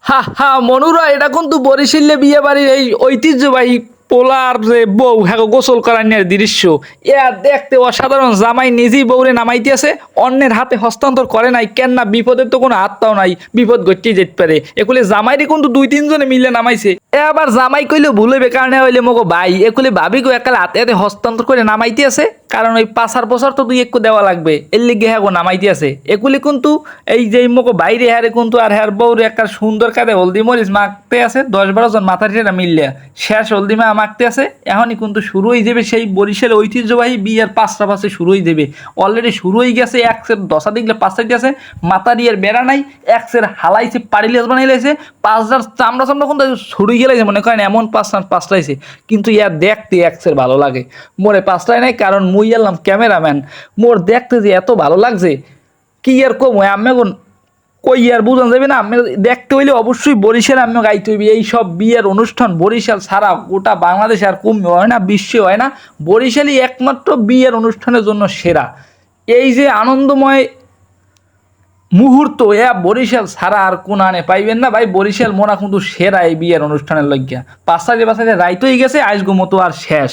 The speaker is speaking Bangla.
হা হা মনুরা এটা কিন্তু বরিশালে বিয়ে বাড়ির এই ঐতিহ্যবাহী পোলার যে বউ হ্যাঁ গোসল করার নিয়ে দৃশ্য ইয়া দেখতে অসাধারণ। জামাই নিজেই বউরে নামাইতে আছে, অন্যের হাতে হস্তান্তর করে নাই কেন না, বিপদের তো কোনো আত্মাও নাই, বিপদ ঘটতেই যেতে পারে। এগুলি জামাইরে কিন্তু দুই তিনজনে মিলে নামাইছে। এ আবার জামাই কইলেও ভুল হইবে, কারণ হইলে মগো ভাই এগুলি ভাবি গো একালে হাতে হাতে হস্তান্তর করে নামাইতে আছে, কারণ ওই পাশার বছর তো দুই একটু দেওয়া লাগবে, এর লিগে হ্যাঁ গো নামাইতে আছে। এগুলি কিন্তু এই যে মগো বাইরে হ্যারে কিন্তু আর হ্যার বউরে একটা সুন্দর কাদে হলদি মরিচ মাখতে আছে 10-12 জন মাথার ছেড়া মিললে শেষ হলদি মাখতে আছে। এখনই কিন্তু শুরু হয়ে যাবে সেই বরিশালের ঐতিহ্যবাহী বিয়ের পাঁচটা পাশে শুরু হয়ে যাবে। অলরেডি শুরু হয়ে গেছে, একসের দশা দিকলে পাঁচটা আছে, মাথা দিয়ে বেড়া নাই, একসের হালাইছে পারিলেস বানাইলাইছে, পাঁচটার চামড়া চামড়া কিন্তু শুরু গেলাইছে, মনে করেন এমন পাঁচটাইছে। কিন্তু ইয়া দেখতে একসের ভালো লাগে। মোরে পাঁচটায় নাই, কারণ মুই এলাম ক্যামেরাম্যান, মোর দেখতে যে এত ভালো লাগছে কি আর কম আমি এখন কই আর বুঝান যাবে না। আমি দেখতে হইলে অবশ্যই বরিশাল আমি গাইতে হইবে। এই সব বিয়ের অনুষ্ঠান বরিশাল ছাড়া গোটা বাংলাদেশে আর কম হয় না, বিশ্বে হয় না, বরিশালই একমাত্র বিয়ের অনুষ্ঠানের জন্য সেরা। এই যে আনন্দময় মুহূর্ত বরিশাল ছাড়া আর কোন আনে পাইবেন না ভাই। বরিশাল মোনা কিন্তু সেরা এই বিয়ের অনুষ্ঠানের লজ্ঞা। পাঁচটা যে রাইত হয়ে গেছে, আজগো মতো আর শেষ।